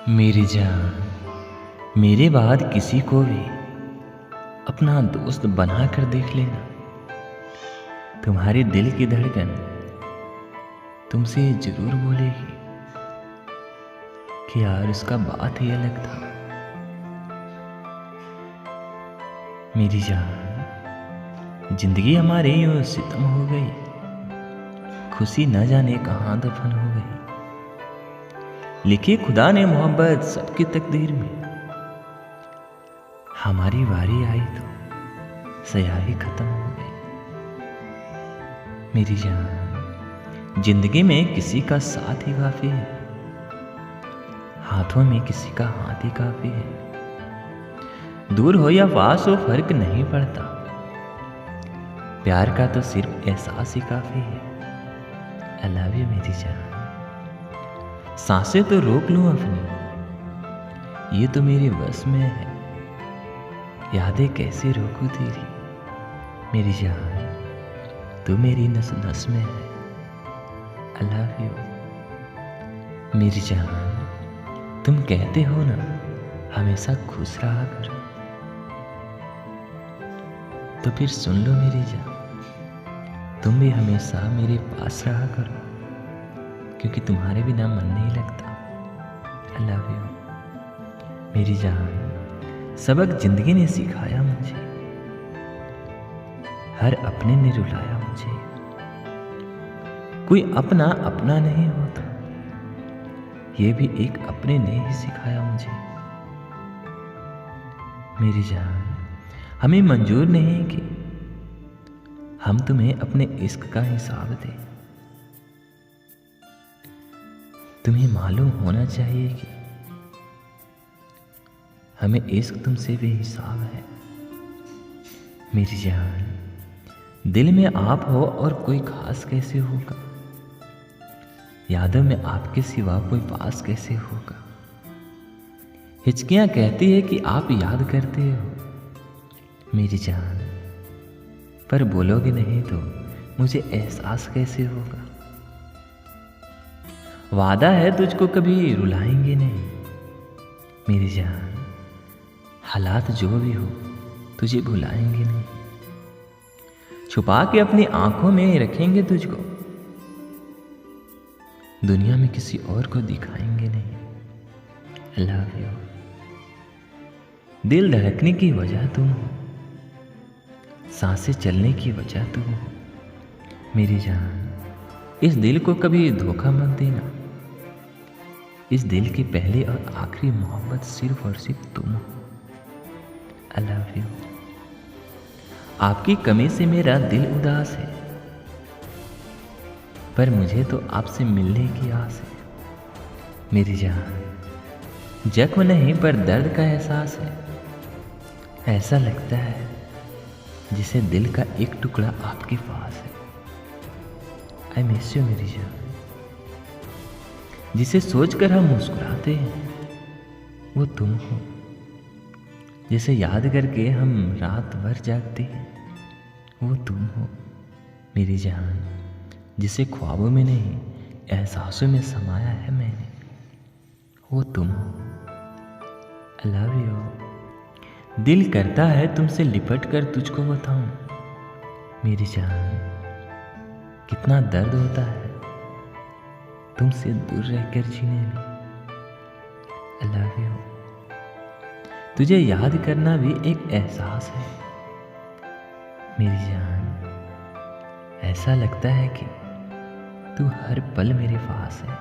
मेरी जान, मेरे बाद किसी को भी अपना दोस्त बना कर देख लेना। तुम्हारे दिल की धड़कन तुमसे जरूर बोलेगी कि यार उसका बात ही अलग था। मेरी जान, जिंदगी हमारी यूं सितम हो गई, खुशी न जाने कहाँ दफन हो गई। लिखी खुदा ने मोहब्बत सबकी तकदीर में, हमारी बारी आई तो स्याही खत्म हो गई। मेरी जान, जिंदगी में किसी का साथ ही काफी है, हाथों में किसी का हाथ ही काफी है। दूर हो या पास हो फर्क नहीं पड़ता, प्यार का तो सिर्फ एहसास ही काफी है। आई लव यू मेरी जान। सांसें तो रोक लूं अपनी, ये तो मेरे बस में है। यादें कैसे रोकूं तेरी, मेरी जान तू मेरी नस नस में है। आई लव यू मेरी जान। तुम कहते हो ना हमेशा खुश रहा करो, तो फिर सुन लो मेरी जान, तुम भी हमेशा मेरे पास रहा करो, क्योंकि तुम्हारे बिना मन नहीं लगता। आई लव यू मेरी जान। सबक जिंदगी ने सिखाया मुझे, हर अपने ने रुलाया मुझे। कोई अपना अपना नहीं होता, ये भी एक अपने ने ही सिखाया मुझे। मेरी जान, हमें मंजूर नहीं कि हम तुम्हें अपने इश्क का हिसाब दें। तुम्हें मालूम होना चाहिए कि हमें इश्क तुमसे बेहिसाब है। मेरी जान, दिल में आप हो और कोई खास कैसे होगा, यादों में आपके सिवा कोई पास कैसे होगा। हिचकियां कहती है कि आप याद करते हो मेरी जान, पर बोलोगे नहीं तो मुझे एहसास कैसे होगा। वादा है तुझको कभी रुलाएंगे नहीं मेरी जान, हालात जो भी हो तुझे भुलाएंगे नहीं। छुपा के अपनी आंखों में रखेंगे तुझको, दुनिया में किसी और को दिखाएंगे नहीं। I love you. दिल धड़कने की वजह तुम हो, सांसें चलने की वजह तुम हो मेरी जान। इस दिल को कभी धोखा मत देना, इस दिल की पहली और आखिरी मोहब्बत सिर्फ और सिर्फ तुम हो। I love you. आपकी कमी से मेरा दिल उदास है, पर मुझे तो आपसे मिलने की आस है मेरी जान। जख्म नहीं पर दर्द का एहसास है, ऐसा लगता है जिसे दिल का एक टुकड़ा आपके पास है। आई मिस यू मेरी जान। जिसे सोचकर हम मुस्कुराते हैं वो तुम हो, जिसे याद करके हम रात भर जागते हैं वो तुम हो मेरी जान। जिसे ख्वाबों में नहीं एहसासों में समाया है मैंने, वो तुम हो। I love you. दिल करता है तुमसे लिपट कर तुझको बताऊं मेरी जान, कितना दर्द होता है तुमसे दूर रहकर जीने में। I love you. तुझे याद करना भी एक एहसास है मेरी जान। ऐसा लगता है कि तू हर पल मेरे पास है,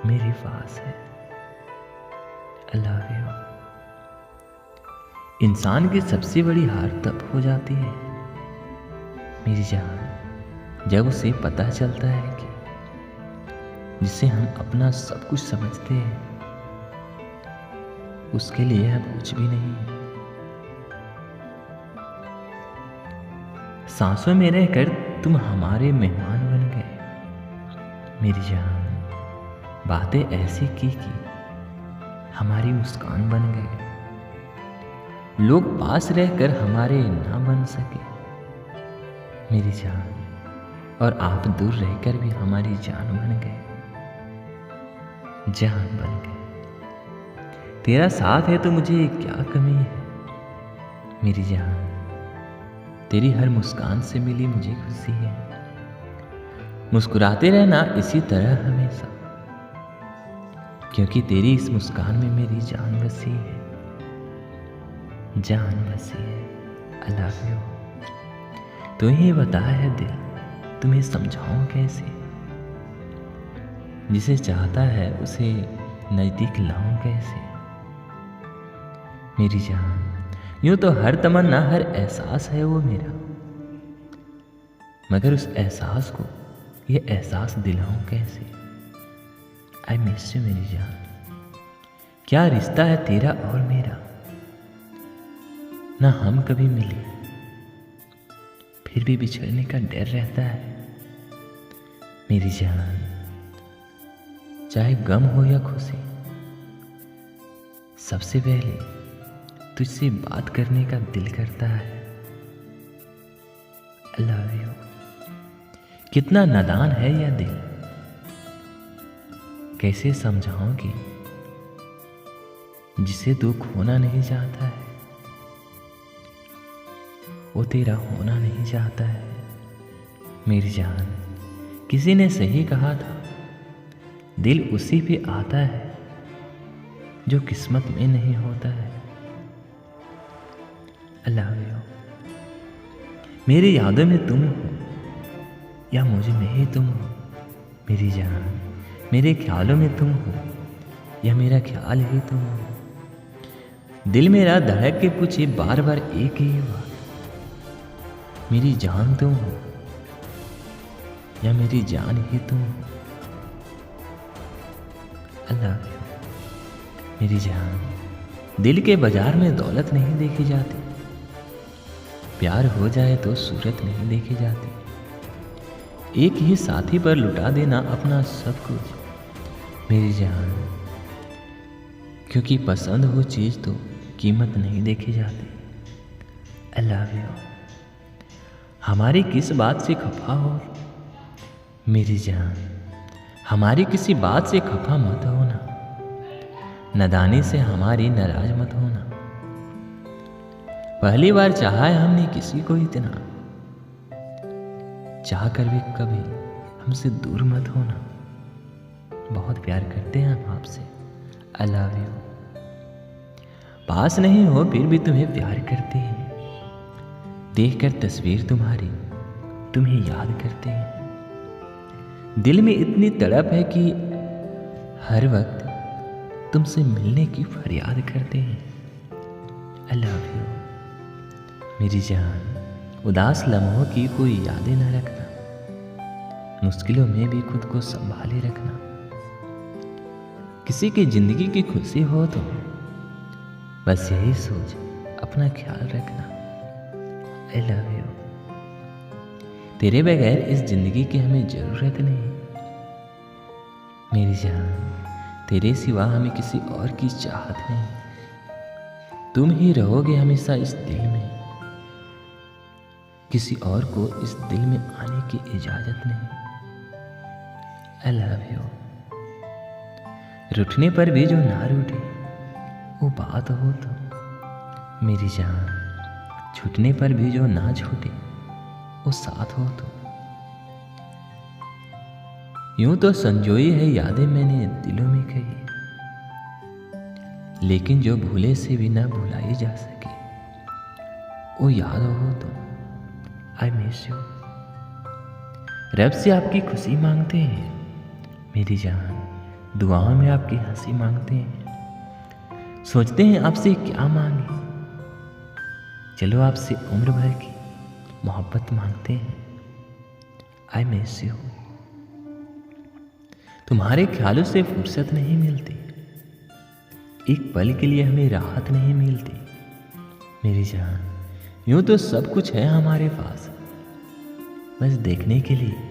मेरे पास है। I love you. इंसान की सबसे बड़ी हार तब हो जाती है मेरी जान, जब उसे पता चलता है कि जिसे हम अपना सब कुछ समझते हैं उसके लिए हम कुछ भी नहीं है। सांसों में रहकर तुम हमारे मेहमान बन गए मेरी जान। बातें ऐसी की कि हमारी मुस्कान बन गए, लोग पास रहकर हमारे ना बन सके मेरी जान, और आप दूर रहकर भी हमारी जान बन गए। जान बन गए। तेरा साथ है तो मुझे क्या कमी है मेरी जान। तेरी हर मुस्कान से मिली मुझे खुशी है। मुस्कुराते रहना इसी तरह हमेशा, क्योंकि तेरी इस मुस्कान में मेरी जान बसी है, जान बसी है। I love you. तो ही बता है दिल, तुम्हें समझाऊं कैसे। जिसे चाहता है उसे नजदीक लाऊं कैसे मेरी जान। यूं तो हर तमन्ना हर एहसास है वो मेरा, मगर उस एहसास को ये एहसास दिलाऊं कैसे। आई मिस यू मेरी जान। क्या रिश्ता है तेरा और मेरा, ना हम कभी मिले फिर भी बिछड़ने का डर रहता है मेरी जान। चाहे गम हो या खुशी, सबसे पहले तुझसे बात करने का दिल करता है। I love you. कितना नादान है यह दिल, कैसे समझाऊं कि जिसे तू खोना नहीं चाहता है वो तेरा होना नहीं चाहता है मेरी जान। किसी ने सही कहा था, दिल उसी पे आता है जो किस्मत में नहीं होता है। I love you. मेरी यादों में तुम हो या मुझे में ही तुम हो मेरी जान। मेरे ख्यालों में तुम हो या मेरा ख्याल ही तुम हो। दिल मेरा धड़क के पूछे बार बार एक ही बात, मेरी जान तुम हो या मेरी जान ही तुम हो। आई लव यू मेरी जान। दिल के बाजार में दौलत नहीं देखी जाती, प्यार हो जाए तो सूरत नहीं देखी जाती। एक ही साथी पर लुटा देना अपना सब कुछ मेरी जान, क्योंकि पसंद हो चीज तो कीमत नहीं देखी जाती। I love you. हमारी किस बात से खफा हो मेरी जान, हमारी किसी बात से खफा मत होना, नादानी से हमारी नाराज मत होना। पहली बार चाहा है हमने किसी को इतना, चाह कर भी कभी हमसे दूर मत होना। बहुत प्यार करते हैं हम आपसे। I love you. पास नहीं हो फिर भी तुम्हें प्यार करते हैं, देखकर तस्वीर तुम्हारी तुम्हें याद करते हैं। दिल में इतनी तड़प है कि हर वक्त तुमसे मिलने की फरियाद करते हैं। आई लव यू मेरी जान। उदास लम्हों की कोई यादें न रखना, मुश्किलों में भी खुद को संभाले रखना। किसी की जिंदगी की खुशी हो तो बस यही सोच अपना ख्याल रखना। I love you. तेरे बगैर इस जिंदगी की हमें जरूरत नहीं मेरी जान। तेरे सिवा हमें किसी और की चाहत नहीं। तुम ही रहोगे हमेशा इस दिल में, किसी और को इस दिल में आने की इजाजत नहीं। I love you. रूठने पर भी जो ना रूठे वो बात हो तो मेरी जान, छूटने पर भी जो ना छूटे वो साथ हो तो। यूं तो संजोई है यादें मैंने दिलों में कही, लेकिन जो भूले से भी ना भुलाई जा सके वो याद हो तो। I miss you. रब से आपकी खुशी मांगते हैं मेरी जान, दुआओं में आपकी हंसी मांगते हैं। सोचते हैं आपसे क्या मांगे, चलो आपसे उम्र भर की मोहब्बत मांगते हैं। I miss you. तुम्हारे ख्यालों से फुर्सत नहीं मिलती, एक पल के लिए हमें राहत नहीं मिलती मेरी जान। यूं तो सब कुछ है हमारे पास, बस देखने के लिए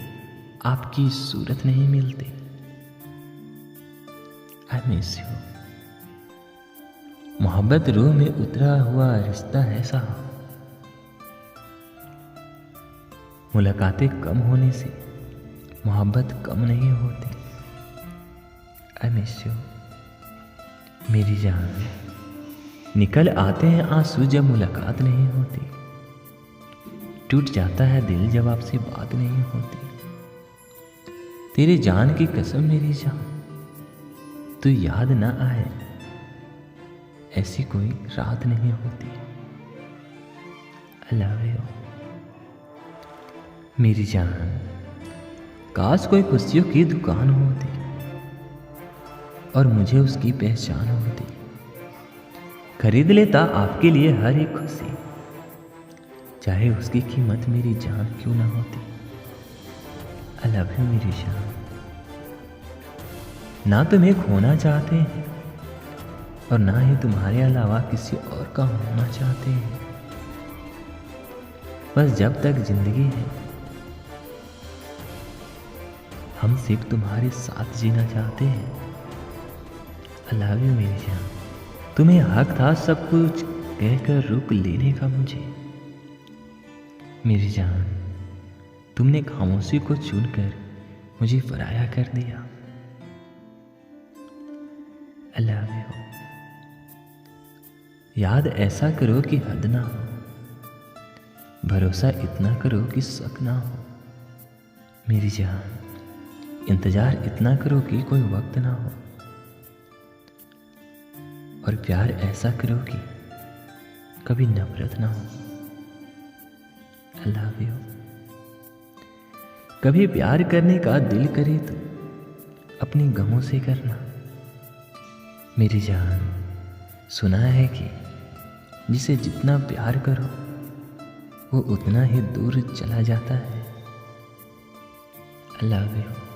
आपकी सूरत नहीं मिलती। I miss you. मोहब्बत रूह में उतरा हुआ रिश्ता है साहब, मुलाकातें कम होने से मोहब्बत कम नहीं होती। आई मिस यू मेरी जान। निकल आते हैं आंसू जब मुलाकात नहीं होती, टूट जाता है दिल जब आपसे बात नहीं होती। तेरे जान की कसम मेरी जान, तू याद ना आए ऐसी कोई रात नहीं होती। आई लव यू मेरी जान। काश कोई खुशियों की दुकान होती और मुझे उसकी पहचान होती, खरीद लेता आपके लिए हर एक खुशी, चाहे उसकी कीमत मेरी जान क्यों ना होती। आई लव यू मेरी जान। ना तुम्हें खोना चाहते हैं और ना ही तुम्हारे अलावा किसी और का होना चाहते हैं। बस जब तक जिंदगी है हम सिर्फ तुम्हारे साथ जीना चाहते हैं। आई लव यू मेरी जान। तुम्हें हक था सब कुछ कहकर रुक लेने का मुझे मेरी जान। तुमने खामोशी को चुनकर मुझे पराया कर दिया। I love you. याद ऐसा करो कि हद ना हो, भरोसा इतना करो कि शक ना हो मेरी जान। इंतजार इतना करो कि कोई वक्त ना हो, और प्यार ऐसा करो कि कभी नफरत ना हो। I love you. कभी प्यार करने का दिल करे तो अपनी गमों से करना मेरी जान। सुना है कि जिसे जितना प्यार करो वो उतना ही दूर चला जाता है। I love you.